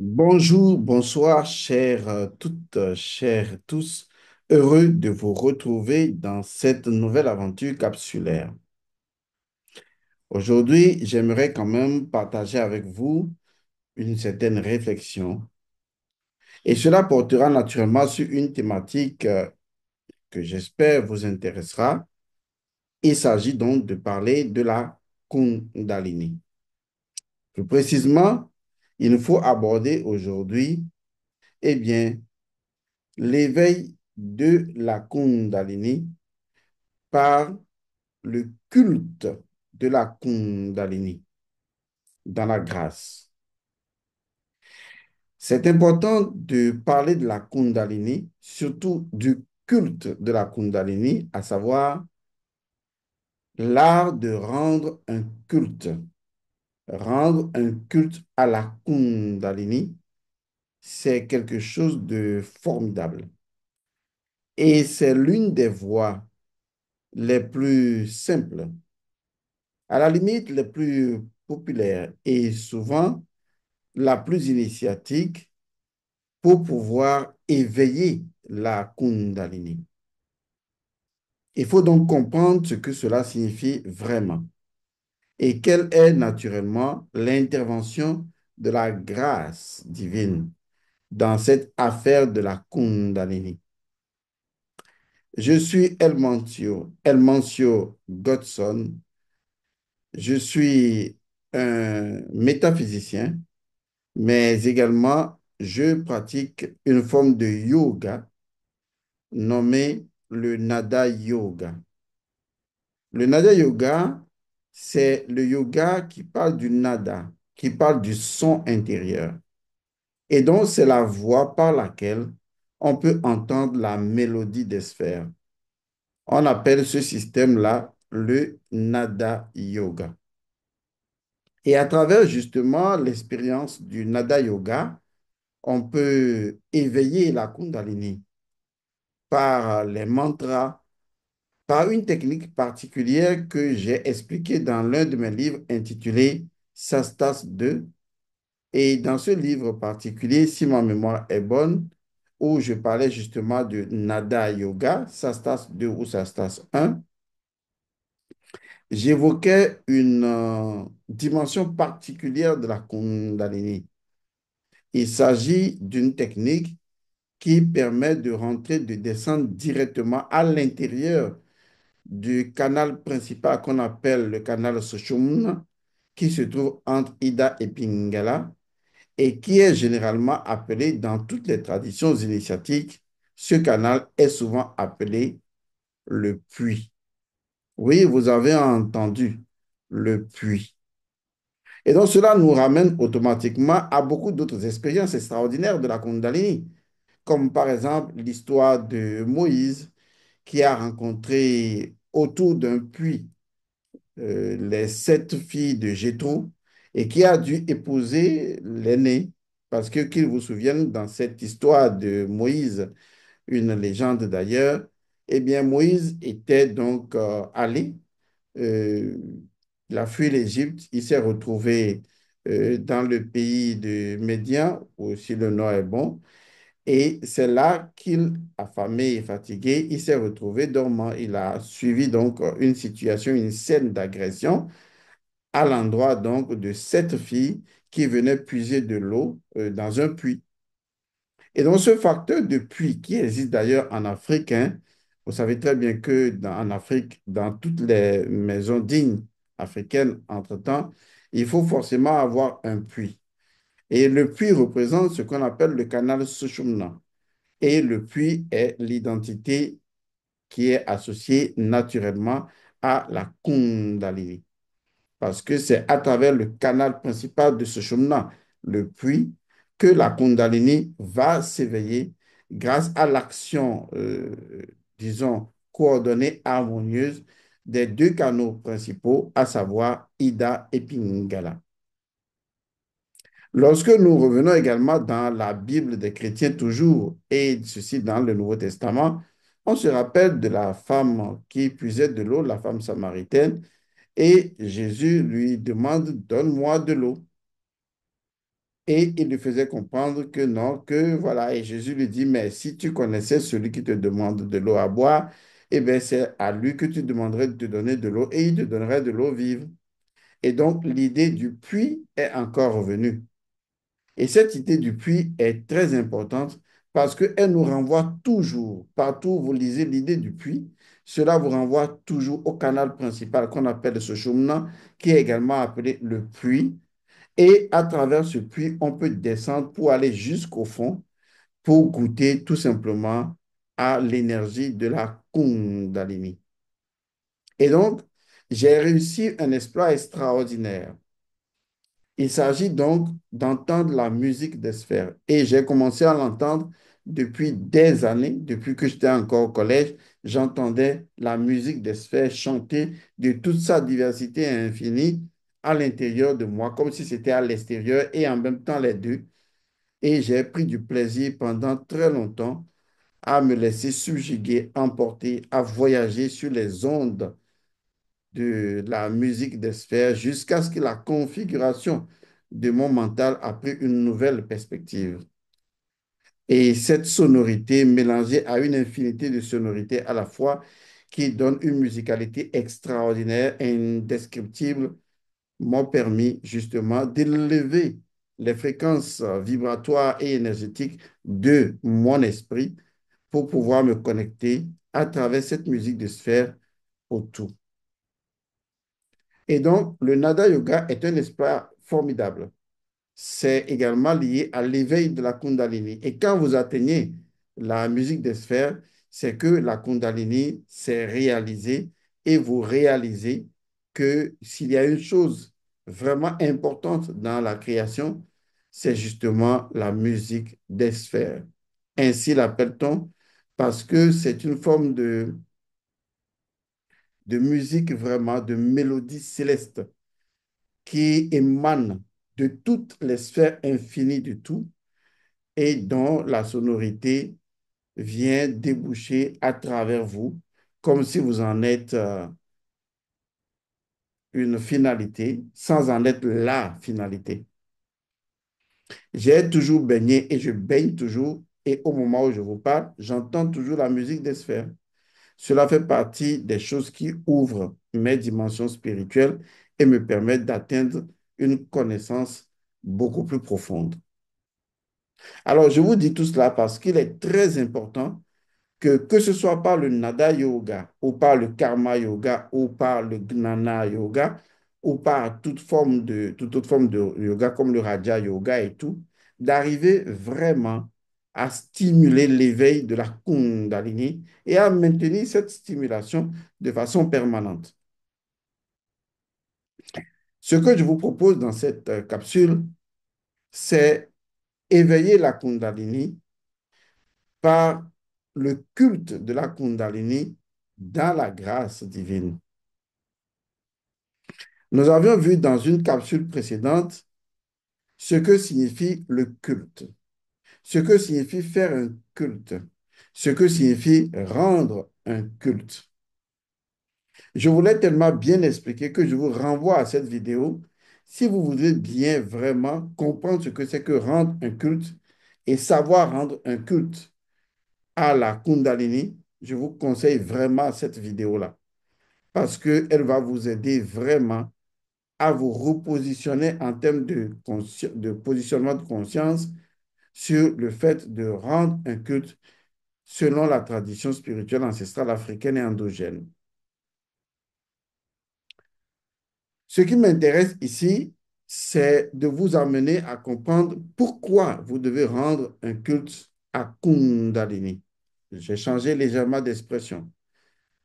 Bonjour, bonsoir, chères toutes, chers tous. Heureux de vous retrouver dans cette nouvelle aventure capsulaire. Aujourd'hui, j'aimerais quand même partager avec vous une certaine réflexion et cela portera naturellement sur une thématique que j'espère vous intéressera. Il s'agit donc de parler de la Kundalini. Plus précisément, il nous faut aborder aujourd'hui, eh bien, l'éveil de la Kundalini par le culte de la Kundalini dans la grâce. C'est important de parler de la Kundalini, surtout du culte de la Kundalini, à savoir l'art de rendre un culte. Rendre un culte à la Kundalini, c'est quelque chose de formidable. Et c'est l'une des voies les plus simples, à la limite les plus populaires et souvent la plus initiatique pour pouvoir éveiller la Kundalini. Il faut donc comprendre ce que cela signifie vraiment et quelle est naturellement l'intervention de la grâce divine dans cette affaire de la Kundalini. Je suis Elmancio Godson. Je suis un métaphysicien, mais également je pratique une forme de yoga nommée le Nada Yoga. Le Nada Yoga, c'est le yoga qui parle du nada, qui parle du son intérieur. Et donc, c'est la voix par laquelle on peut entendre la mélodie des sphères. On appelle ce système-là le Nada Yoga. Et à travers justement l'expérience du Nada Yoga, on peut éveiller la Kundalini par les mantras, par une technique particulière que j'ai expliquée dans l'un de mes livres intitulé Sastas 2. Et dans ce livre particulier, si ma mémoire est bonne, où je parlais justement de Nada Yoga, Sastas 2 ou Sastas 1, j'évoquais une dimension particulière de la Kundalini. Il s'agit d'une technique qui permet de rentrer, de descendre directement à l'intérieur du canal principal qu'on appelle le canal Sushumna, qui se trouve entre Ida et Pingala, et qui est généralement appelé dans toutes les traditions initiatiques, ce canal est souvent appelé le puits. Oui, vous avez entendu le puits. Et donc cela nous ramène automatiquement à beaucoup d'autres expériences extraordinaires de la Kundalini, comme par exemple l'histoire de Moïse qui a rencontré autour d'un puits les 7 filles de Jéthro et qui a dû épouser l'aînée. Parce que, qu'il vous souvienne, dans cette histoire de Moïse, une légende d'ailleurs, eh bien, Moïse était donc allé, euh, il a fui l'Égypte, il s'est retrouvé dans le pays de Médian, où si le nom est bon, et c'est là qu'il, affamé et fatigué, il s'est retrouvé dormant. Il a suivi donc une situation, une scène d'agression à l'endroit donc de cette fille qui venait puiser de l'eau dans un puits. Et donc ce facteur de puits qui existe d'ailleurs en Afrique, hein, vous savez très bien que en Afrique, dans toutes les maisons dignes africaines, entre-temps, il faut forcément avoir un puits. Et le puits représente ce qu'on appelle le canal Sushumna. Et le puits est l'identité qui est associée naturellement à la Kundalini. Parce que c'est à travers le canal principal de ce chemin, le puits, que la Kundalini va s'éveiller grâce à l'action, disons, coordonnée, harmonieuse des deux canaux principaux, à savoir Ida et Pingala. Lorsque nous revenons également dans la Bible des chrétiens toujours, et ceci dans le Nouveau Testament, on se rappelle de la femme qui puisait de l'eau, la femme samaritaine, et Jésus lui demande, donne-moi de l'eau. Et il lui faisait comprendre que non, que voilà. Et Jésus lui dit, mais si tu connaissais celui qui te demande de l'eau à boire, eh bien, c'est à lui que tu demanderais de te donner de l'eau et il te donnerait de l'eau vive. Et donc, l'idée du puits est encore revenue. Et cette idée du puits est très importante parce qu'elle nous renvoie toujours, partout où vous lisez l'idée du puits, cela vous renvoie toujours au canal principal qu'on appelle ce chemin, qui est également appelé le puits. Et à travers ce puits, on peut descendre pour aller jusqu'au fond, pour goûter tout simplement à l'énergie de la Kundalini. Et donc, j'ai réussi un exploit extraordinaire. Il s'agit donc d'entendre la musique des sphères. Et j'ai commencé à l'entendre depuis des années, depuis que j'étais encore au collège. J'entendais la musique des sphères chanter de toute sa diversité infinie à l'intérieur de moi, comme si c'était à l'extérieur et en même temps les deux. Et j'ai pris du plaisir pendant très longtemps à me laisser subjuguer, emporter, à voyager sur les ondes de la musique des sphères jusqu'à ce que la configuration de mon mental a pris une nouvelle perspective. Et cette sonorité mélangée à une infinité de sonorités à la fois qui donne une musicalité extraordinaire, indescriptible, m'ont permis justement d'élever les fréquences vibratoires et énergétiques de mon esprit pour pouvoir me connecter à travers cette musique de sphère au tout. Et donc, le Nada Yoga est un espoir formidable. C'est également lié à l'éveil de la Kundalini. Et quand vous atteignez la musique des sphères, c'est que la Kundalini s'est réalisée et vous réalisez que s'il y a une chose vraiment importante dans la création, c'est justement la musique des sphères. Ainsi l'appelle-t-on parce que c'est une forme de musique vraiment, de mélodie céleste qui émane de toutes les sphères infinies du tout et dont la sonorité vient déboucher à travers vous, comme si vous en êtes une finalité, sans en être la finalité. J'ai toujours baigné et je baigne toujours, et au moment où je vous parle, j'entends toujours la musique des sphères. Cela fait partie des choses qui ouvrent mes dimensions spirituelles et me permettent d'atteindre une connaissance beaucoup plus profonde. Alors, je vous dis tout cela parce qu'il est très important que ce soit par le Nada Yoga, ou par le Karma Yoga, ou par le Gnana Yoga, ou par toute autre forme de yoga comme le Raja Yoga et tout, d'arriver vraiment à stimuler l'éveil de la Kundalini et à maintenir cette stimulation de façon permanente. Ce que je vous propose dans cette capsule, c'est éveiller la Kundalini par le culte de la Kundalini dans la grâce divine. Nous avions vu dans une capsule précédente ce que signifie le culte, ce que signifie faire un culte, ce que signifie rendre un culte. Je voulais tellement bien expliquer que je vous renvoie à cette vidéo si vous voulez bien vraiment comprendre ce que c'est que rendre un culte et savoir rendre un culte à la Kundalini. Je vous conseille vraiment cette vidéo-là parce qu'elle va vous aider vraiment à vous repositionner en termes de positionnement de conscience sur le fait de rendre un culte selon la tradition spirituelle ancestrale africaine et endogène. Ce qui m'intéresse ici, c'est de vous amener à comprendre pourquoi vous devez rendre un culte à Kundalini. J'ai changé légèrement d'expression.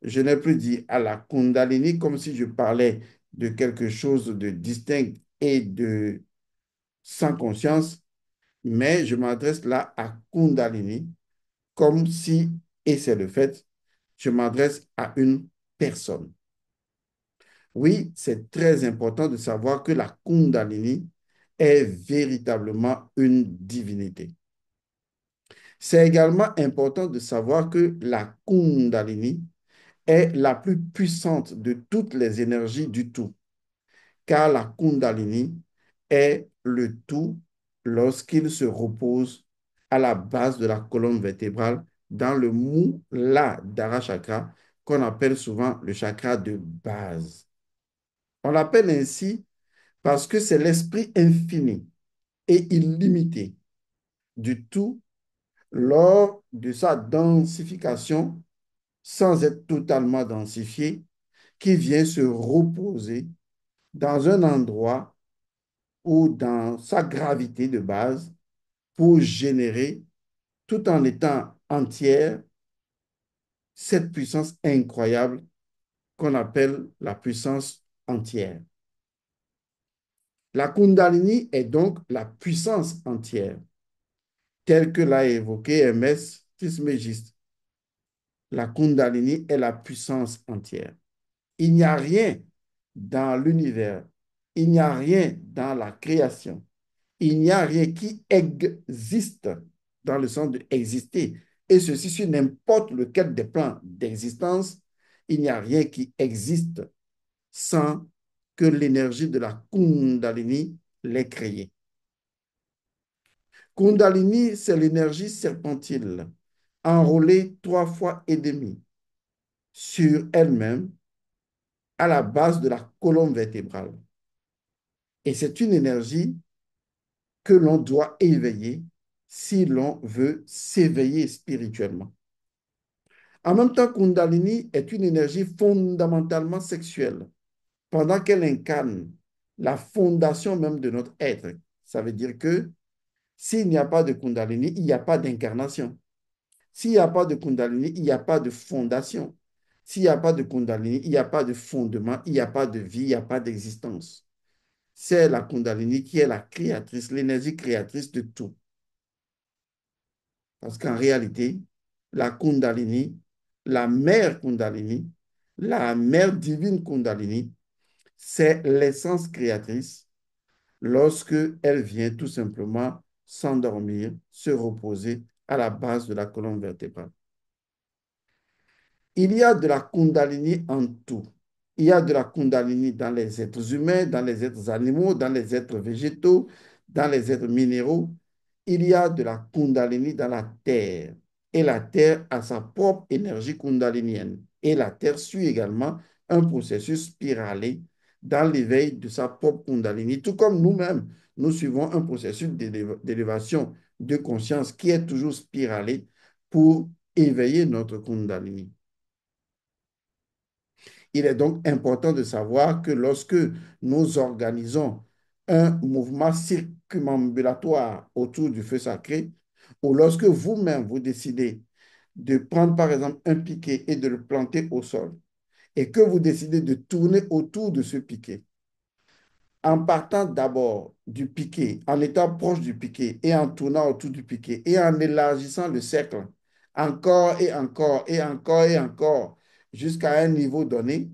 Je n'ai plus dit à la Kundalini comme si je parlais de quelque chose de distinct et de sans conscience, mais je m'adresse là à Kundalini comme si, et c'est le fait, je m'adresse à une personne. Oui, c'est très important de savoir que la Kundalini est véritablement une divinité. C'est également important de savoir que la Kundalini est la plus puissante de toutes les énergies du tout, car la Kundalini est le tout, lorsqu'il se repose à la base de la colonne vertébrale dans le Muladhara chakra qu'on appelle souvent le chakra de base. On l'appelle ainsi parce que c'est l'esprit infini et illimité du tout lors de sa densification, sans être totalement densifié, qui vient se reposer dans un endroit ou dans sa gravité de base pour générer, tout en étant entière, cette puissance incroyable qu'on appelle la puissance entière. La Kundalini est donc la puissance entière, telle que l'a évoqué M.S. Trismégiste. La Kundalini est la puissance entière. Il n'y a rien dans l'univers, il n'y a rien dans la création, il n'y a rien qui existe dans le sens de exister. Et ceci sur n'importe lequel des plans d'existence, il n'y a rien qui existe sans que l'énergie de la Kundalini l'ait créé. Kundalini, c'est l'énergie serpentile, enrôlée 3 fois et demi sur elle-même à la base de la colonne vertébrale. Et c'est une énergie que l'on doit éveiller si l'on veut s'éveiller spirituellement. En même temps, Kundalini est une énergie fondamentalement sexuelle, pendant qu'elle incarne la fondation même de notre être. Ça veut dire que s'il n'y a pas de Kundalini, il n'y a pas d'incarnation. S'il n'y a pas de Kundalini, il n'y a pas de fondation. S'il n'y a pas de Kundalini, il n'y a pas de fondement, il n'y a pas de vie, il n'y a pas d'existence. C'est la Kundalini qui est la créatrice, l'énergie créatrice de tout. Parce qu'en réalité, la Kundalini, la mère Kundalini, la mère divine Kundalini, c'est l'essence créatrice lorsque elle vient tout simplement s'endormir, se reposer à la base de la colonne vertébrale. Il y a de la Kundalini en tout. Il y a de la Kundalini dans les êtres humains, dans les êtres animaux, dans les êtres végétaux, dans les êtres minéraux. Il y a de la Kundalini dans la terre. Et la terre a sa propre énergie kundalinienne. Et la terre suit également un processus spiralé dans l'éveil de sa propre Kundalini, tout comme nous-mêmes, nous suivons un processus d'élévation de conscience qui est toujours spiralé pour éveiller notre Kundalini. Il est donc important de savoir que lorsque nous organisons un mouvement circumambulatoire autour du feu sacré, ou lorsque vous-même vous décidez de prendre par exemple un piquet et de le planter au sol, et que vous décidez de tourner autour de ce piquet, en partant d'abord du piquet, en étant proche du piquet et en tournant autour du piquet et en élargissant le cercle encore et encore et encore et encore jusqu'à un niveau donné,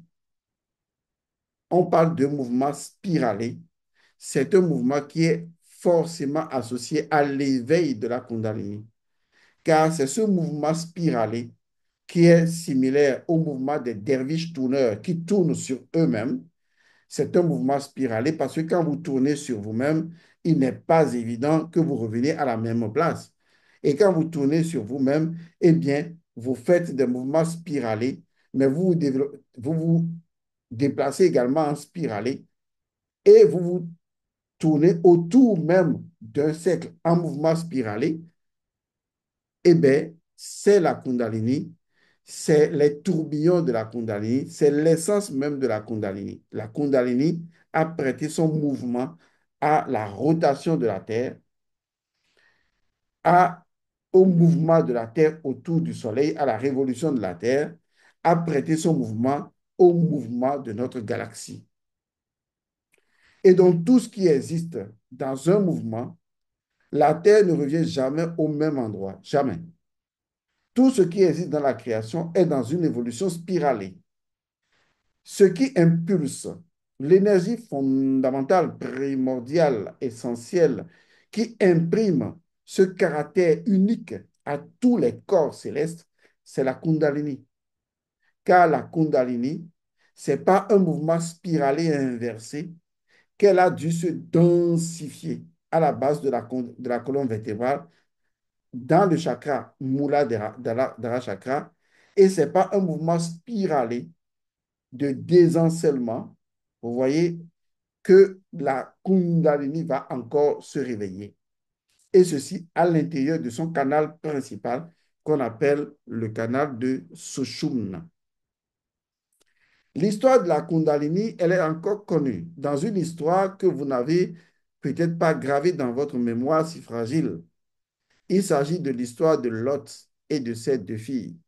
on parle de mouvement spiralé. C'est un mouvement qui est forcément associé à l'éveil de la Kundalini, car c'est ce mouvement spiralé qui est similaire au mouvement des derviches tourneurs qui tournent sur eux-mêmes. C'est un mouvement spiralé parce que quand vous tournez sur vous-même, il n'est pas évident que vous reveniez à la même place. Et quand vous tournez sur vous-même, eh bien, vous faites des mouvements spiralés, mais vous déplacez également en spiralé et vous vous tournez autour même d'un cercle en mouvement spiralé, eh bien, c'est la Kundalini, c'est les tourbillons de la Kundalini, c'est l'essence même de la Kundalini. La Kundalini a prêté son mouvement à la rotation de la Terre, à, au mouvement de la Terre autour du Soleil, à la révolution de la Terre, a prêté son mouvement au mouvement de notre galaxie. Et donc, tout ce qui existe dans un mouvement, la Terre ne revient jamais au même endroit, jamais. Tout ce qui existe dans la création est dans une évolution spiralée. Ce qui impulse l'énergie fondamentale, primordiale, essentielle, qui imprime ce caractère unique à tous les corps célestes, c'est la Kundalini. Car la Kundalini, ce n'est pas un mouvement spiralé et inversé qu'elle a dû se densifier à la base de la colonne vertébrale dans le chakra Muladhara chakra. Et ce n'est pas un mouvement spiralé de désencellement. Vous voyez que la Kundalini va encore se réveiller. Et ceci à l'intérieur de son canal principal qu'on appelle le canal de Sushumna. L'histoire de la Kundalini, elle est encore connue dans une histoire que vous n'avez peut-être pas gravée dans votre mémoire si fragile. Il s'agit de l'histoire de Lot et de ses deux filles.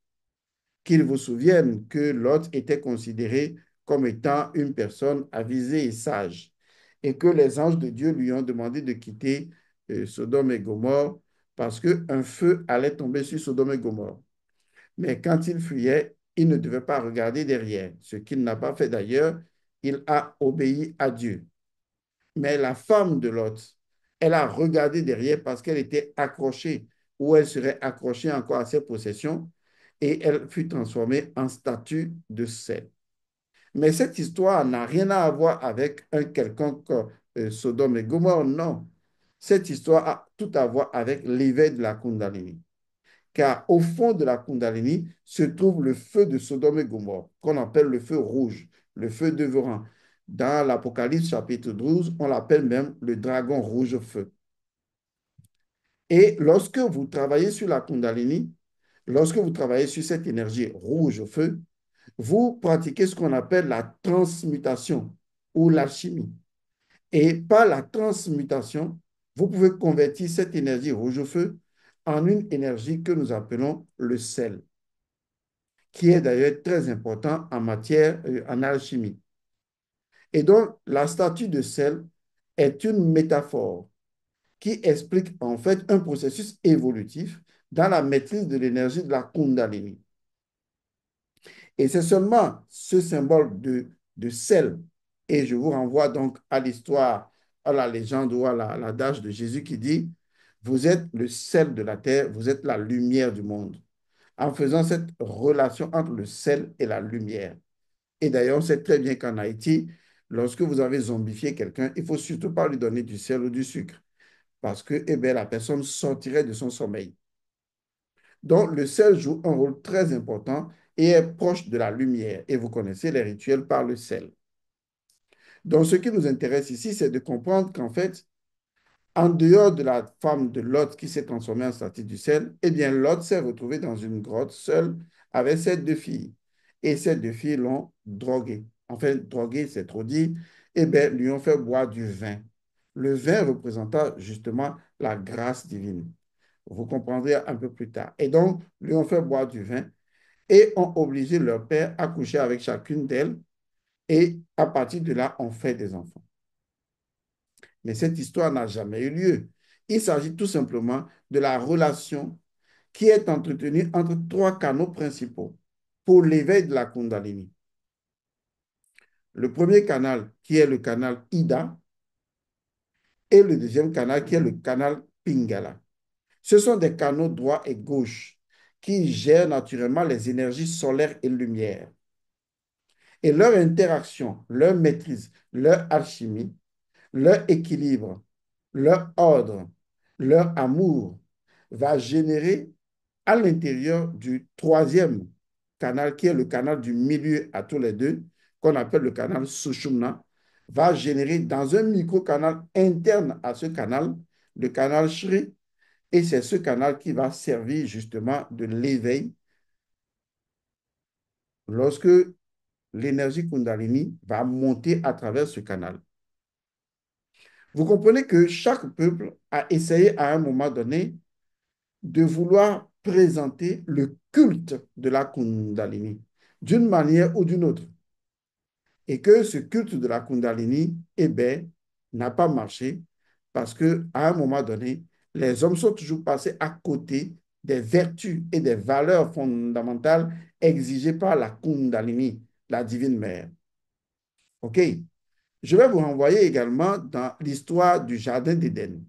Qu'il vous souvienne que Lot était considéré comme étant une personne avisée et sage et que les anges de Dieu lui ont demandé de quitter Sodome et Gomorre parce qu'un feu allait tomber sur Sodome et Gomorre. Mais quand il fuyait, il ne devait pas regarder derrière, ce qu'il n'a pas fait d'ailleurs. Il a obéi à Dieu. Mais la femme de Lot, elle a regardé derrière parce qu'elle était accrochée ou elle serait accrochée encore à ses possessions et elle fut transformée en statue de sel. Mais cette histoire n'a rien à voir avec un quelconque Sodome et Gomorre, non. Cette histoire a tout à voir avec l'éveil de la Kundalini. Car au fond de la Kundalini se trouve le feu de Sodome et Gomorre, qu'on appelle le feu rouge, le feu d'Évoran. Dans l'Apocalypse chapitre 12, on l'appelle même le dragon rouge feu. Et lorsque vous travaillez sur la Kundalini, lorsque vous travaillez sur cette énergie rouge feu, vous pratiquez ce qu'on appelle la transmutation ou l'alchimie. Et par la transmutation, vous pouvez convertir cette énergie rouge feu en une énergie que nous appelons le sel, qui est d'ailleurs très important en matière, en alchimie. Et donc, la statue de sel est une métaphore qui explique en fait un processus évolutif dans la maîtrise de l'énergie de la Kundalini. Et c'est seulement ce symbole de sel, et je vous renvoie donc à l'histoire, à la légende ou à l'adage de Jésus qui dit, vous êtes le sel de la terre, vous êtes la lumière du monde. En faisant cette relation entre le sel et la lumière. Et d'ailleurs, on sait très bien qu'en Haïti, lorsque vous avez zombifié quelqu'un, il ne faut surtout pas lui donner du sel ou du sucre parce que eh bien, la personne sortirait de son sommeil. Donc, le sel joue un rôle très important et est proche de la lumière. Et vous connaissez les rituels par le sel. Donc, ce qui nous intéresse ici, c'est de comprendre qu'en fait, en dehors de la femme de Lot qui s'est transformée en statue du sel, eh bien, Lot s'est retrouvé dans une grotte seul avec ses deux filles. Et ces deux filles l'ont drogué. Enfin, drogué, c'est trop dit. Eh bien, lui ont fait boire du vin. Le vin représentant justement la grâce divine. Vous comprendrez un peu plus tard. Et donc, lui ont fait boire du vin et ont obligé leur père à coucher avec chacune d'elles. Et à partir de là, on fait des enfants. Mais cette histoire n'a jamais eu lieu. Il s'agit tout simplement de la relation qui est entretenue entre trois canaux principaux pour l'éveil de la Kundalini. Le premier canal qui est le canal Ida et le deuxième canal qui est le canal Pingala. Ce sont des canaux droit et gauche qui gèrent naturellement les énergies solaires et lumière. Et leur interaction, leur maîtrise, leur alchimie, leur équilibre, leur ordre, leur amour va générer à l'intérieur du troisième canal, qui est le canal du milieu à tous les deux, qu'on appelle le canal Sushumna, va générer dans un micro-canal interne à ce canal, le canal Shri, et c'est ce canal qui va servir justement de l'éveil lorsque l'énergie Kundalini va monter à travers ce canal. Vous comprenez que chaque peuple a essayé à un moment donné de vouloir présenter le culte de la Kundalini d'une manière ou d'une autre. Et que ce culte de la Kundalini, eh bien, n'a pas marché parce qu'à un moment donné, les hommes sont toujours passés à côté des vertus et des valeurs fondamentales exigées par la Kundalini, la divine mère. OK? Je vais vous renvoyer également dans l'histoire du Jardin d'Éden.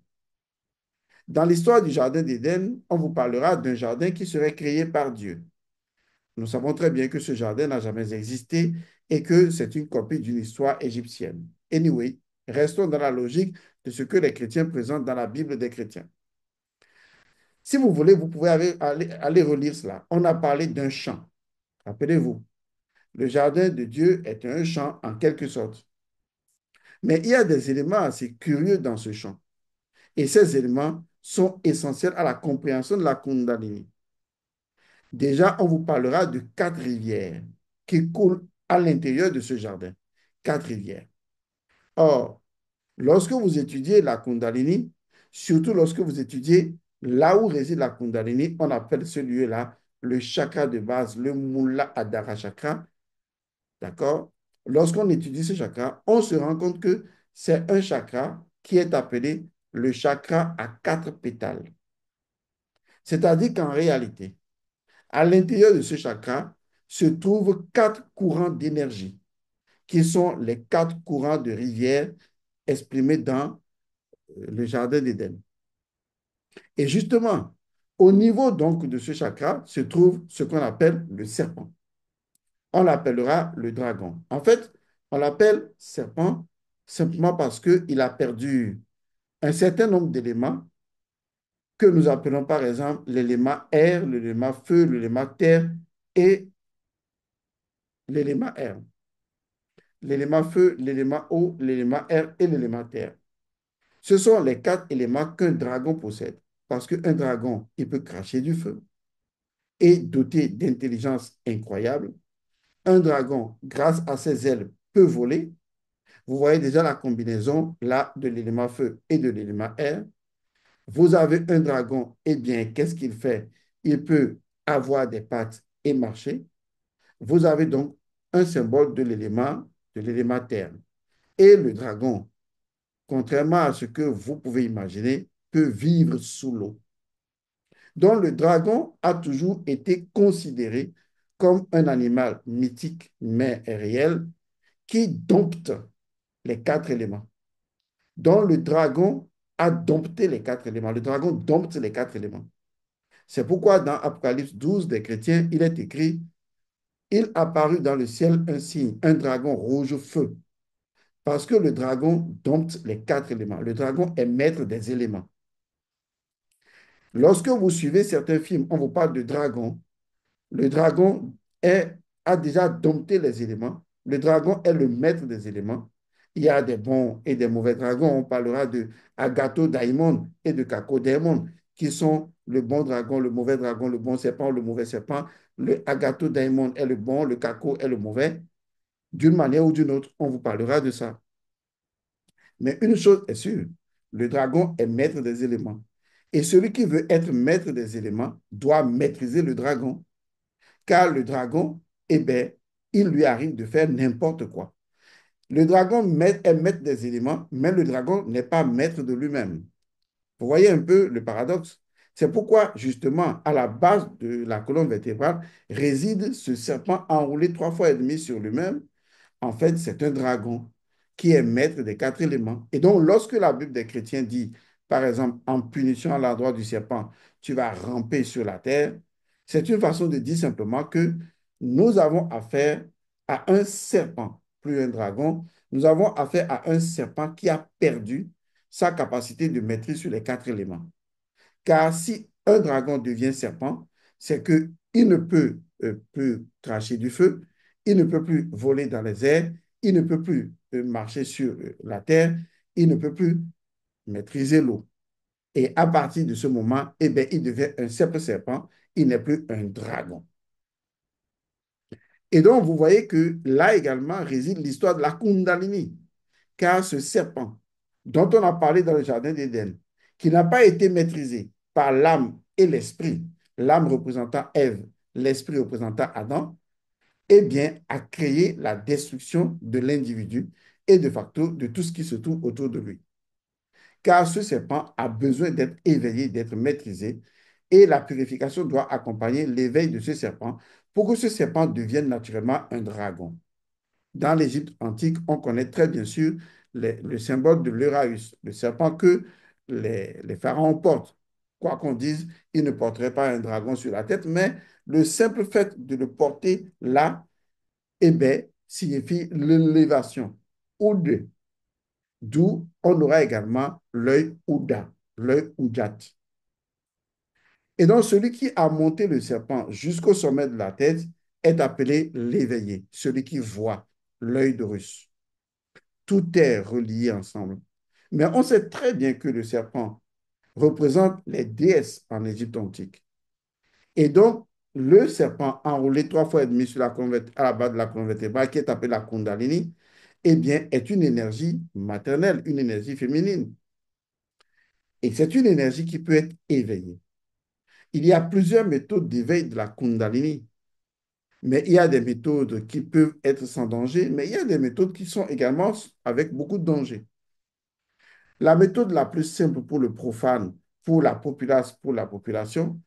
Dans l'histoire du Jardin d'Éden, on vous parlera d'un jardin qui serait créé par Dieu. Nous savons très bien que ce jardin n'a jamais existé et que c'est une copie d'une histoire égyptienne. Anyway, restons dans la logique de ce que les chrétiens présentent dans la Bible des chrétiens. Si vous voulez, vous pouvez aller relire cela. On a parlé d'un champ. Rappelez-vous, le jardin de Dieu est un champ en quelque sorte. Mais il y a des éléments assez curieux dans ce champ. Et ces éléments sont essentiels à la compréhension de la Kundalini. Déjà, on vous parlera de quatre rivières qui coulent à l'intérieur de ce jardin. Quatre rivières. Or, lorsque vous étudiez la Kundalini, surtout lorsque vous étudiez là où réside la Kundalini, on appelle ce lieu-là le chakra de base, le Mula Adhara Chakra. D'accord? Lorsqu'on étudie ce chakra, on se rend compte que c'est un chakra qui est appelé le chakra à quatre pétales. C'est-à-dire qu'en réalité, à l'intérieur de ce chakra se trouvent quatre courants d'énergie, qui sont les quatre courants de rivière exprimés dans le jardin d'Éden. Et justement, au niveau donc de ce chakra se trouve ce qu'on appelle le serpent. On l'appellera le dragon. En fait, on l'appelle serpent simplement parce qu'il a perdu un certain nombre d'éléments que nous appelons par exemple l'élément air, l'élément feu, l'élément terre et l'élément air. L'élément feu, l'élément eau, l'élément air et l'élément terre. Ce sont les quatre éléments qu'un dragon possède. Parce qu'un dragon, il peut cracher du feu et doté d'intelligence incroyable. Un dragon, grâce à ses ailes, peut voler. Vous voyez déjà la combinaison là de l'élément feu et de l'élément air. Vous avez un dragon, eh bien, qu'est-ce qu'il fait? Il peut avoir des pattes et marcher. Vous avez donc un symbole de l'élément terre. Et le dragon, contrairement à ce que vous pouvez imaginer, peut vivre sous l'eau. Donc le dragon a toujours été considéré comme un animal mythique mais réel qui dompte les quatre éléments. Donc le dragon a dompté les quatre éléments. Le dragon dompte les quatre éléments. C'est pourquoi dans Apocalypse 12 des chrétiens, il est écrit, il apparut dans le ciel un signe, un dragon rouge feu. Parce que le dragon dompte les quatre éléments. Le dragon est maître des éléments. Lorsque vous suivez certains films, on vous parle de dragon. Le dragon a déjà dompté les éléments. Le dragon est le maître des éléments. Il y a des bons et des mauvais dragons. On parlera de Agatho Daimon et de Kako Daimon, qui sont le bon dragon, le mauvais dragon, le bon serpent, le mauvais serpent. Le Agatho Daimon est le bon, le Kako est le mauvais. D'une manière ou d'une autre, on vous parlera de ça. Mais une chose est sûre, le dragon est maître des éléments. Et celui qui veut être maître des éléments doit maîtriser le dragon. Car le dragon, eh bien, il lui arrive de faire n'importe quoi. Le dragon est maître des éléments, mais le dragon n'est pas maître de lui-même. Vous voyez un peu le paradoxe? C'est pourquoi, justement, à la base de la colonne vertébrale réside ce serpent enroulé 3 fois et demi sur lui-même. En fait, c'est un dragon qui est maître des quatre éléments. Et donc, lorsque la Bible des chrétiens dit, par exemple, en punition à l'endroit du serpent, tu vas ramper sur la terre, c'est une façon de dire simplement que nous avons affaire à un serpent, plus un dragon. Nous avons affaire à un serpent qui a perdu sa capacité de maîtrise sur les quatre éléments. Car si un dragon devient serpent, c'est qu'il ne peut plus cracher du feu, il ne peut plus voler dans les airs, il ne peut plus marcher sur la terre, il ne peut plus maîtriser l'eau. Et à partir de ce moment, eh bien, il devient un simple serpent, il n'est plus un dragon. Et donc, vous voyez que là également réside l'histoire de la Kundalini, car ce serpent dont on a parlé dans le Jardin d'Éden, qui n'a pas été maîtrisé par l'âme et l'esprit, l'âme représentant Ève, l'esprit représentant Adam, eh bien, a créé la destruction de l'individu et de facto de tout ce qui se trouve autour de lui. Car ce serpent a besoin d'être éveillé, d'être maîtrisé, et la purification doit accompagner l'éveil de ce serpent pour que ce serpent devienne naturellement un dragon. Dans l'Égypte antique, on connaît très bien sûr le symbole de l'Uraüs, le serpent que les pharaons portent. Quoi qu'on dise, ils ne porteraient pas un dragon sur la tête, mais le simple fait de le porter là, eh bien, signifie l'élévation ou de d'où on aura également l'œil Ouda, l'œil Oudjat. Et donc, celui qui a monté le serpent jusqu'au sommet de la tête est appelé l'éveillé, celui qui voit, l'œil d'Horus. Tout est relié ensemble. Mais on sait très bien que le serpent représente les déesses en Égypte antique. Et donc, le serpent enroulé 3 fois et demi sur à la base de la colonne vertébrale, qui est appelé la Kundalini, eh bien, est une énergie maternelle, une énergie féminine. Et c'est une énergie qui peut être éveillée. Il y a plusieurs méthodes d'éveil de la Kundalini, mais il y a des méthodes qui peuvent être sans danger, mais il y a des méthodes qui sont également avec beaucoup de danger. La méthode la plus simple pour le profane, pour la population,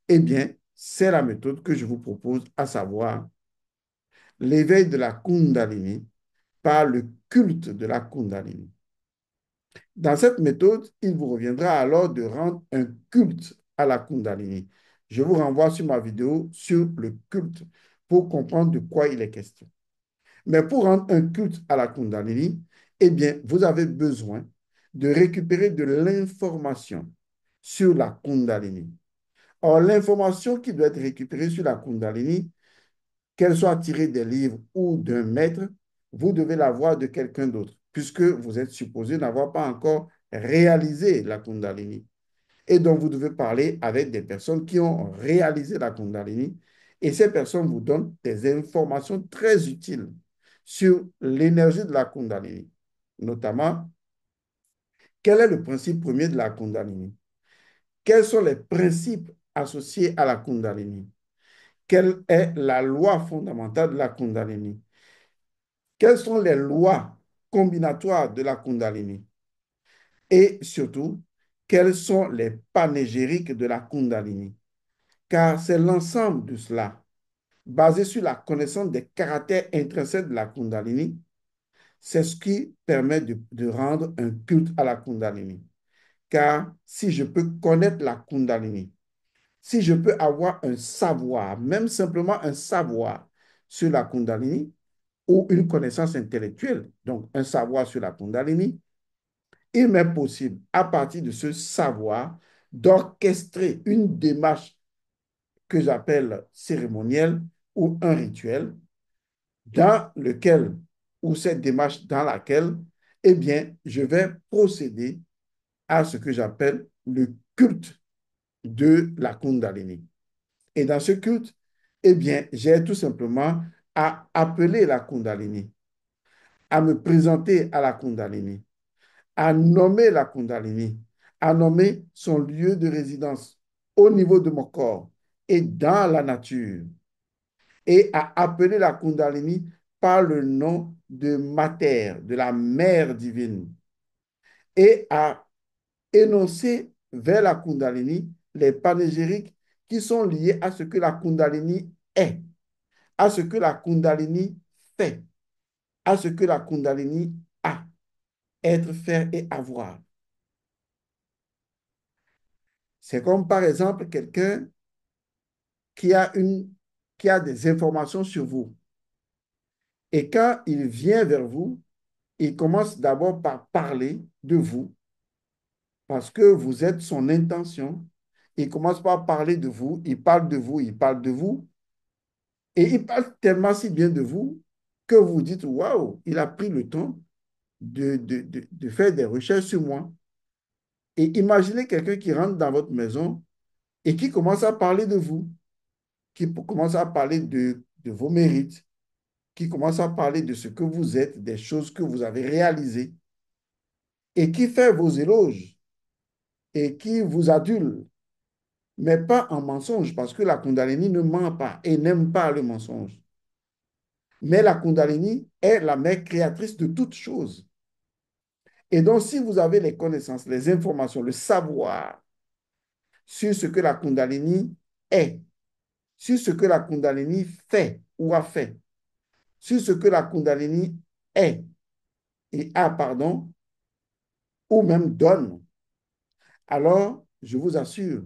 eh bien, c'est la méthode que je vous propose, à savoir l'éveil de la Kundalini par le culte de la Kundalini. Dans cette méthode, il vous reviendra alors de rendre un culte à la Kundalini. Je vous renvoie sur ma vidéo sur le culte pour comprendre de quoi il est question. Mais pour rendre un culte à la Kundalini, eh bien, vous avez besoin de récupérer de l'information sur la Kundalini. Or, l'information qui doit être récupérée sur la Kundalini, qu'elle soit tirée des livres ou d'un maître, vous devez l'avoir de quelqu'un d'autre, puisque vous êtes supposé n'avoir pas encore réalisé la Kundalini. Et donc, vous devez parler avec des personnes qui ont réalisé la Kundalini. Et ces personnes vous donnent des informations très utiles sur l'énergie de la Kundalini. Notamment, quel est le principe premier de la Kundalini? Quels sont les principes associés à la Kundalini? Quelle est la loi fondamentale de la Kundalini? Quelles sont les lois combinatoires de la Kundalini? Et surtout, quels sont les panégyriques de la Kundalini? Car c'est l'ensemble de cela, basé sur la connaissance des caractères intrinsèques de la Kundalini, c'est ce qui permet de rendre un culte à la Kundalini. Car si je peux connaître la Kundalini, si je peux avoir un savoir, même simplement un savoir sur la Kundalini, ou une connaissance intellectuelle, donc un savoir sur la Kundalini, il m'est possible, à partir de ce savoir, d'orchestrer une démarche que j'appelle cérémonielle ou un rituel dans lequel, ou cette démarche dans laquelle, eh bien, je vais procéder à ce que j'appelle le culte de la Kundalini. Et dans ce culte, eh bien, j'ai tout simplement à appeler la Kundalini, à me présenter à la Kundalini, à nommer la Kundalini, à nommer son lieu de résidence au niveau de mon corps et dans la nature, et à appeler la Kundalini par le nom de Mater, de la Mère divine, et à énoncer vers la Kundalini les panégyriques qui sont liés à ce que la Kundalini est, à ce que la Kundalini fait, à ce que la Kundalini a, être, faire et avoir. C'est comme par exemple quelqu'un qui a, qui a des informations sur vous. Et quand il vient vers vous, il commence d'abord par parler de vous parce que vous êtes son intention. Il commence par parler de vous, il parle de vous, il parle de vous. Et il parle tellement si bien de vous que vous vous dites, waouh, il a pris le temps de faire des recherches sur moi. Et imaginez quelqu'un qui rentre dans votre maison et qui commence à parler de vous, qui commence à parler de vos mérites, qui commence à parler de ce que vous êtes, des choses que vous avez réalisées, et qui fait vos éloges et qui vous adule, mais pas en mensonge, parce que la Kundalini ne ment pas et n'aime pas le mensonge. Mais la Kundalini est la mère créatrice de toutes choses. Et donc, si vous avez les connaissances, les informations, le savoir sur ce que la Kundalini est, sur ce que la Kundalini fait ou a fait, sur ce que la Kundalini est et a, pardon, ou même donne, alors, je vous assure,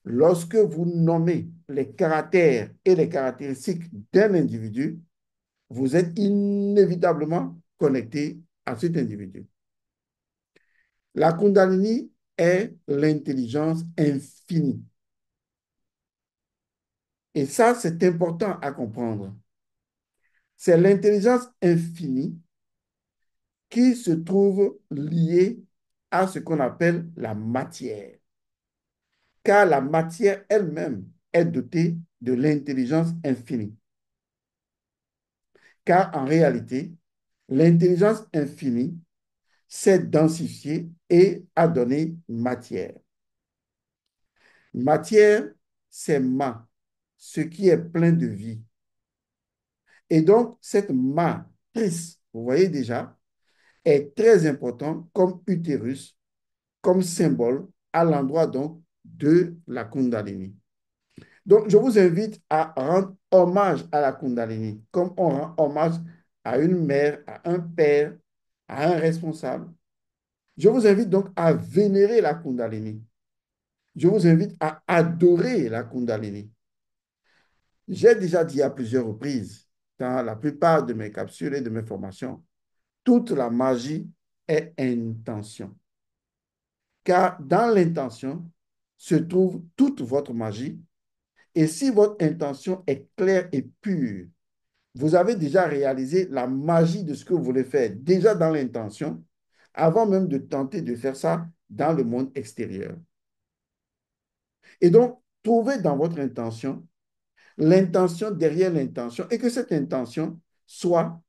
lorsque vous nommez les caractères et les caractéristiques d'un individu, vous êtes inévitablement connecté à cet individu. La Kundalini est l'intelligence infinie. Et ça, c'est important à comprendre. C'est l'intelligence infinie qui se trouve liée à ce qu'on appelle la matière. Car la matière elle-même est dotée de l'intelligence infinie. Car en réalité, l'intelligence infinie s'est densifiée et a donné matière. Matière, c'est ma, ce qui est plein de vie. Et donc, cette matrice, vous voyez déjà, est très important comme utérus, comme symbole à l'endroit donc de la Kundalini. Donc, je vous invite à rendre hommage à la Kundalini, comme on rend hommage à une mère, à un père, à un responsable. Je vous invite donc à vénérer la Kundalini. Je vous invite à adorer la Kundalini. J'ai déjà dit à plusieurs reprises, dans la plupart de mes capsules et de mes formations, toute la magie est intention. Car dans l'intention se trouve toute votre magie. Et si votre intention est claire et pure, vous avez déjà réalisé la magie de ce que vous voulez faire, déjà dans l'intention, avant même de tenter de faire ça dans le monde extérieur. Et donc, trouvez dans votre intention l'intention derrière l'intention et que cette intention soit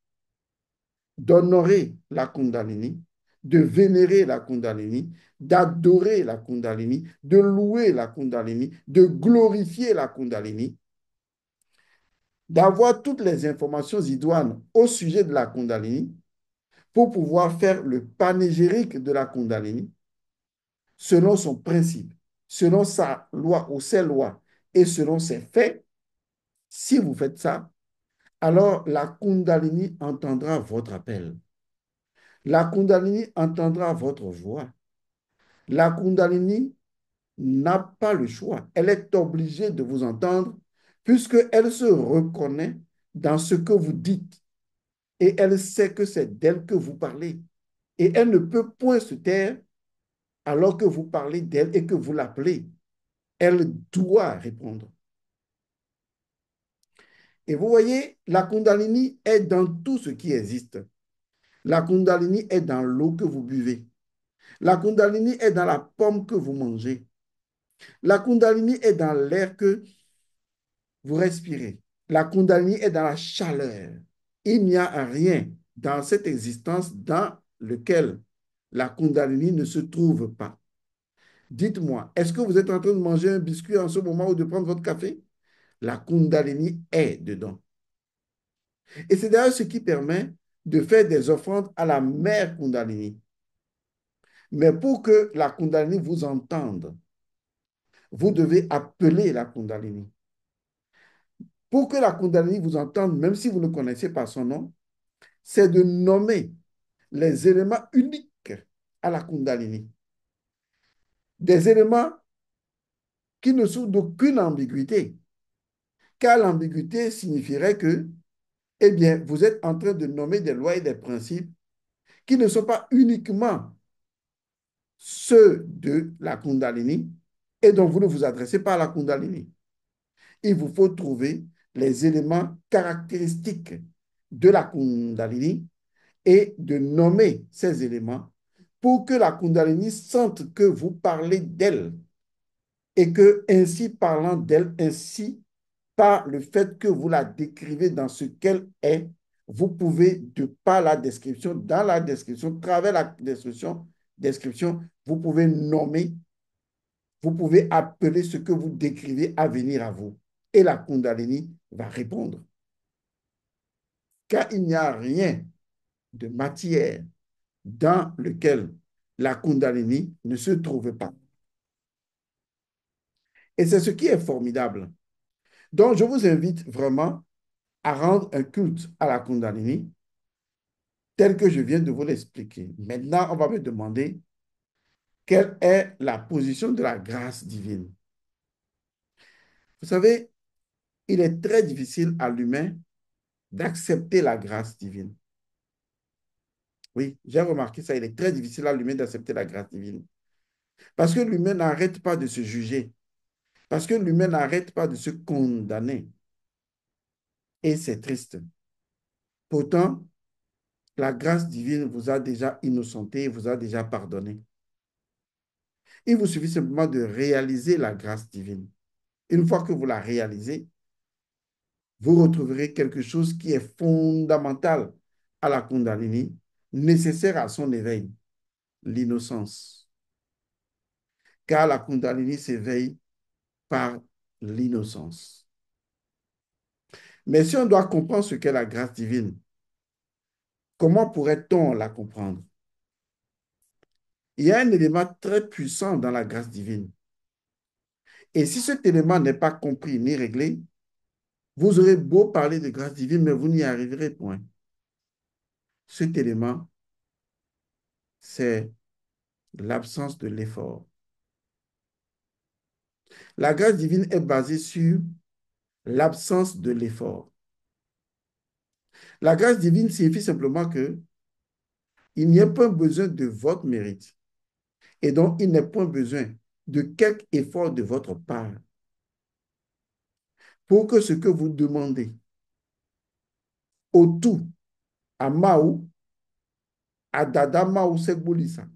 d'honorer la Kundalini, de vénérer la Kundalini, d'adorer la Kundalini, de louer la Kundalini, de glorifier la Kundalini, d'avoir toutes les informations idoines au sujet de la Kundalini pour pouvoir faire le panégyrique de la Kundalini selon son principe, selon sa loi ou ses lois et selon ses faits. Si vous faites ça, alors la Kundalini entendra votre appel. La Kundalini entendra votre voix. La Kundalini n'a pas le choix. Elle est obligée de vous entendre puisqu'elle se reconnaît dans ce que vous dites et elle sait que c'est d'elle que vous parlez. Et elle ne peut point se taire alors que vous parlez d'elle et que vous l'appelez. Elle doit répondre. Et vous voyez, la Kundalini est dans tout ce qui existe. La Kundalini est dans l'eau que vous buvez. La Kundalini est dans la pomme que vous mangez. La Kundalini est dans l'air que vous respirez. La Kundalini est dans la chaleur. Il n'y a rien dans cette existence dans lequel la Kundalini ne se trouve pas. Dites-moi, est-ce que vous êtes en train de manger un biscuit en ce moment ou de prendre votre café? La Kundalini est dedans. Et c'est d'ailleurs ce qui permet de faire des offrandes à la mère Kundalini. Mais pour que la Kundalini vous entende, vous devez appeler la Kundalini. Pour que la Kundalini vous entende, même si vous ne connaissez pas son nom, c'est de nommer les éléments uniques à la Kundalini. Des éléments qui ne sont d'aucune ambiguïté. Car l'ambiguïté signifierait que, eh bien, vous êtes en train de nommer des lois et des principes qui ne sont pas uniquement ceux de la Kundalini et dont vous ne vous adressez pas à la Kundalini. Il vous faut trouver les éléments caractéristiques de la Kundalini et de nommer ces éléments pour que la Kundalini sente que vous parlez d'elle et que, ainsi parlant d'elle, ainsi par le fait que vous la décrivez dans ce qu'elle est, vous pouvez, de par la description, dans la description, travers la description, vous pouvez nommer, vous pouvez appeler ce que vous décrivez à venir à vous. Et la Kundalini va répondre. Car il n'y a rien de matière dans lequel la Kundalini ne se trouve pas. Et c'est ce qui est formidable. Donc, je vous invite vraiment à rendre un culte à la Kundalini tel que je viens de vous l'expliquer. Maintenant, on va me demander quelle est la position de la grâce divine. Vous savez, il est très difficile à l'humain d'accepter la grâce divine. Oui, j'ai remarqué ça. Il est très difficile à l'humain d'accepter la grâce divine. Parce que l'humain n'arrête pas de se juger. Parce que l'humain n'arrête pas de se condamner. Et c'est triste. Pourtant, la grâce divine vous a déjà innocenté, vous a déjà pardonné. Il vous suffit simplement de réaliser la grâce divine. Une fois que vous la réalisez, vous retrouverez quelque chose qui est fondamental à la Kundalini, nécessaire à son éveil, l'innocence. Car la Kundalini s'éveille par l'innocence. Mais si on doit comprendre ce qu'est la grâce divine, comment pourrait-on la comprendre? Il y a un élément très puissant dans la grâce divine. Et si cet élément n'est pas compris ni réglé, vous aurez beau parler de grâce divine, mais vous n'y arriverez point. Cet élément, c'est l'absence de l'effort. La grâce divine est basée sur l'absence de l'effort. La grâce divine signifie simplement que il n'y a pas besoin de votre mérite et donc il n'est point besoin de quelque effort de votre part pour que ce que vous demandez au tout, à Maou, à Dada Maou Sekboulissa,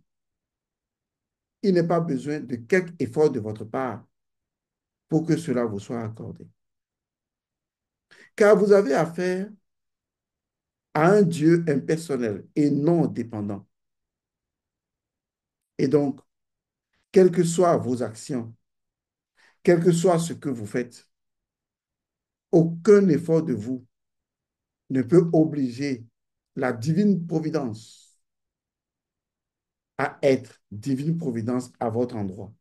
il n'est pas besoin de quelque effort de votre part pour que cela vous soit accordé. Car vous avez affaire à un Dieu impersonnel et non dépendant. Et donc, quelles que soient vos actions, quel que soit ce que vous faites, aucun effort de vous ne peut obliger la divine providence à être divine providence à votre endroit.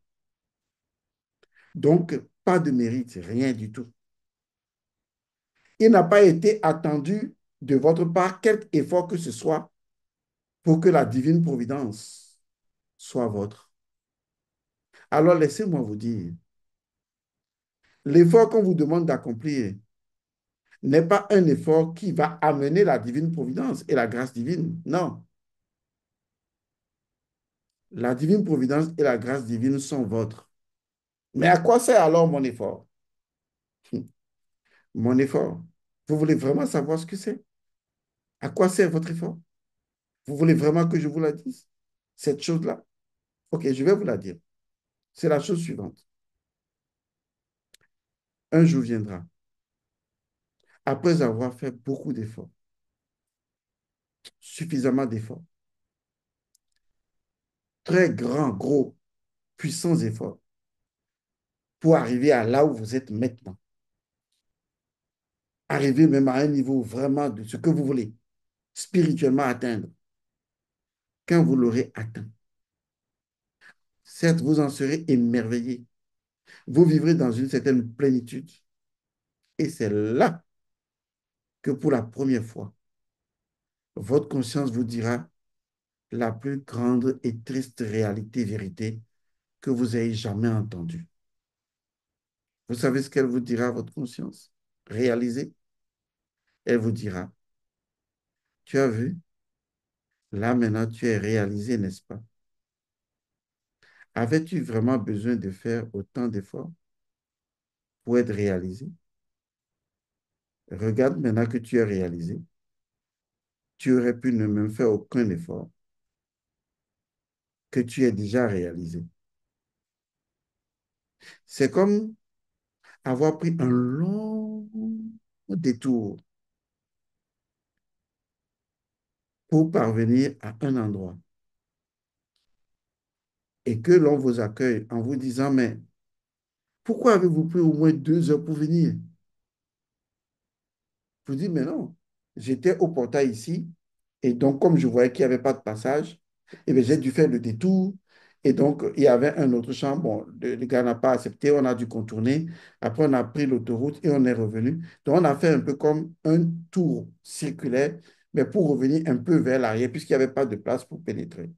Donc, pas de mérite, rien du tout. Il n'a pas été attendu de votre part quelque effort que ce soit pour que la divine providence soit votre. Alors, laissez-moi vous dire, l'effort qu'on vous demande d'accomplir n'est pas un effort qui va amener la divine providence et la grâce divine. Non. La divine providence et la grâce divine sont vôtres. Mais à quoi sert alors mon effort? Mon effort. Vous voulez vraiment savoir ce que c'est? À quoi sert votre effort? Vous voulez vraiment que je vous la dise? Cette chose-là? Ok, je vais vous la dire. C'est la chose suivante. Un jour viendra, après avoir fait beaucoup d'efforts, suffisamment d'efforts, très grands, gros, puissants efforts, pour arriver à là où vous êtes maintenant. Arriver même à un niveau vraiment de ce que vous voulez spirituellement atteindre. Quand vous l'aurez atteint, certes, vous en serez émerveillé. Vous vivrez dans une certaine plénitude. Et c'est là que pour la première fois, votre conscience vous dira la plus grande et triste réalité, vérité que vous ayez jamais entendue. Vous savez ce qu'elle vous dira, votre conscience? Réalisez. Elle vous dira, tu as vu, là maintenant tu es réalisé, n'est-ce pas? Avais-tu vraiment besoin de faire autant d'efforts pour être réalisé? Regarde maintenant que tu es réalisé. Tu aurais pu ne même faire aucun effort que tu es déjà réalisé. C'est comme avoir pris un long détour pour parvenir à un endroit et que l'on vous accueille en vous disant, mais pourquoi avez-vous pris au moins 2 heures pour venir? Je vous dis, mais non, j'étais au portail ici et donc comme je voyais qu'il n'y avait pas de passage, eh bien, j'ai dû faire le détour et donc il y avait un autre champ. Bon, le gars n'a pas accepté, on a dû contourner. Après, on a pris l'autoroute et on est revenu. Donc, on a fait un peu comme un tour circulaire, mais pour revenir un peu vers l'arrière puisqu'il n'y avait pas de place pour pénétrer.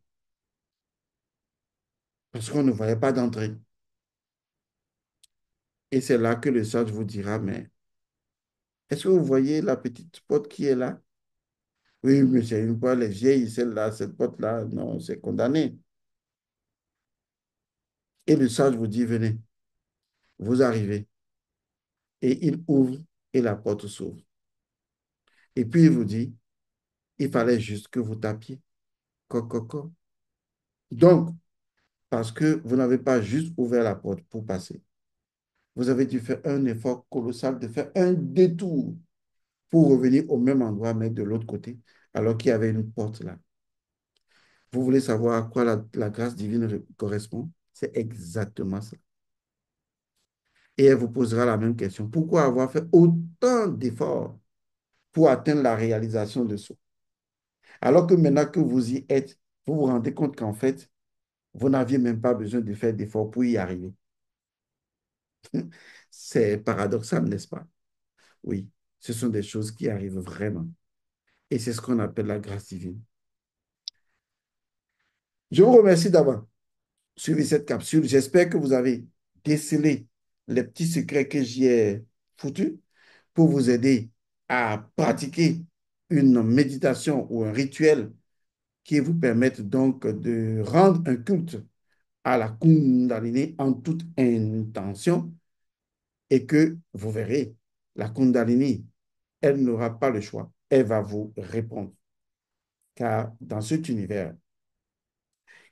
Parce qu'on ne voyait pas d'entrée. Et c'est là que le sage vous dira, mais est-ce que vous voyez la petite porte qui est là? Oui, mais c'est une fois les vieilles, celle-là, cette porte-là, non, c'est condamné. Et le sage vous dit, venez, vous arrivez. Et il ouvre et la porte s'ouvre. Et puis il vous dit, il fallait juste que vous tapiez. Coco. Donc, parce que vous n'avez pas juste ouvert la porte pour passer. Vous avez dû faire un effort colossal de faire un détour pour revenir au même endroit, mais de l'autre côté, alors qu'il y avait une porte là. Vous voulez savoir à quoi la grâce divine correspond? C'est exactement ça. Et elle vous posera la même question. Pourquoi avoir fait autant d'efforts pour atteindre la réalisation de soi? Alors que maintenant que vous y êtes, vous vous rendez compte qu'en fait, vous n'aviez même pas besoin de faire d'efforts pour y arriver. C'est paradoxal, n'est-ce pas? Oui, ce sont des choses qui arrivent vraiment. Et c'est ce qu'on appelle la grâce divine. Je vous remercie d'avoir suivi cette capsule. J'espère que vous avez décelé les petits secrets que j'y ai foutus pour vous aider à pratiquer une méditation ou un rituel qui vous permette donc de rendre un culte à la Kundalini en toute intention et que vous verrez, la Kundalini, elle n'aura pas le choix. Elle va vous répondre. Car dans cet univers,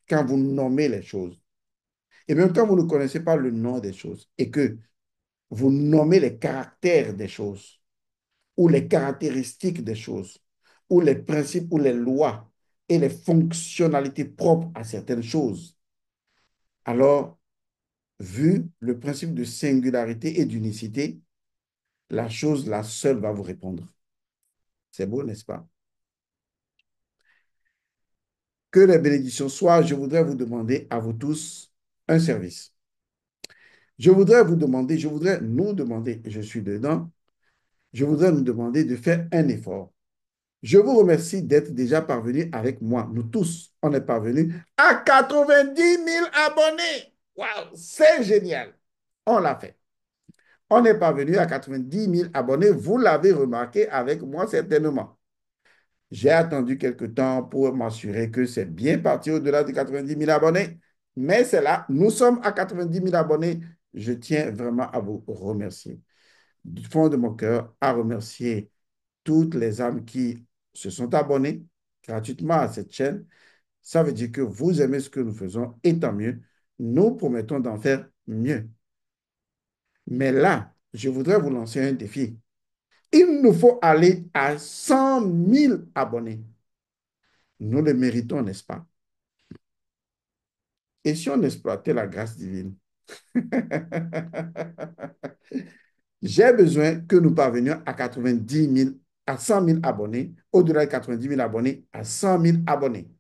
quand vous nommez les choses, et même quand vous ne connaissez pas le nom des choses et que vous nommez les caractères des choses ou les caractéristiques des choses ou les principes ou les lois et les fonctionnalités propres à certaines choses, alors, vu le principe de singularité et d'unicité, la chose, la seule, va vous répondre. C'est beau, n'est-ce pas? Que les bénédictions soient, je voudrais vous demander à vous tous un service. Je voudrais nous demander, je suis dedans, je voudrais nous demander de faire un effort. Je vous remercie d'être déjà parvenu avec moi. Nous tous, on est parvenus à 90 000 abonnés. Waouh, c'est génial. On l'a fait. On est parvenu à 90 000 abonnés. Vous l'avez remarqué avec moi certainement. J'ai attendu quelque temps pour m'assurer que c'est bien parti au-delà de 90 000 abonnés. Mais c'est là, nous sommes à 90 000 abonnés. Je tiens vraiment à vous remercier. Du fond de mon cœur, à remercier toutes les âmes qui se sont abonnées gratuitement à cette chaîne. Ça veut dire que vous aimez ce que nous faisons et tant mieux. Nous promettons d'en faire mieux. Mais là, je voudrais vous lancer un défi. Il nous faut aller à 100 000 abonnés. Nous le méritons, n'est-ce pas? Et si on exploitait la grâce divine? J'ai besoin que nous parvenions à 90 000, à 100 000 abonnés, au-delà de 90 000 abonnés, à 100 000 abonnés.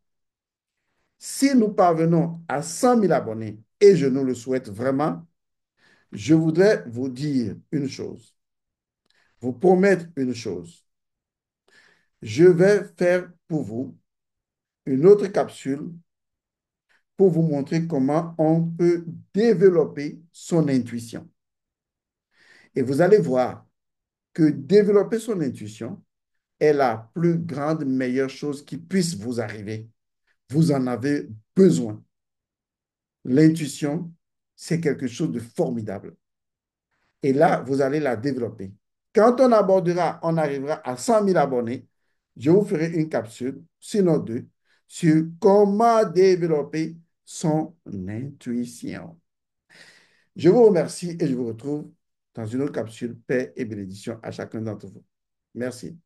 Si nous parvenons à 100 000 abonnés, et je nous le souhaite vraiment, je voudrais vous dire une chose, vous promettre une chose. Je vais faire pour vous une autre capsule pour vous montrer comment on peut développer son intuition. Et vous allez voir que développer son intuition est la plus grande, meilleure chose qui puisse vous arriver. Vous en avez besoin. L'intuition, c'est quelque chose de formidable. Et là, vous allez la développer. Quand on abordera, on arrivera à 100 000 abonnés, je vous ferai une capsule, sinon deux, sur comment développer son intuition. Je vous remercie et je vous retrouve dans une autre capsule. Paix et bénédiction à chacun d'entre vous. Merci.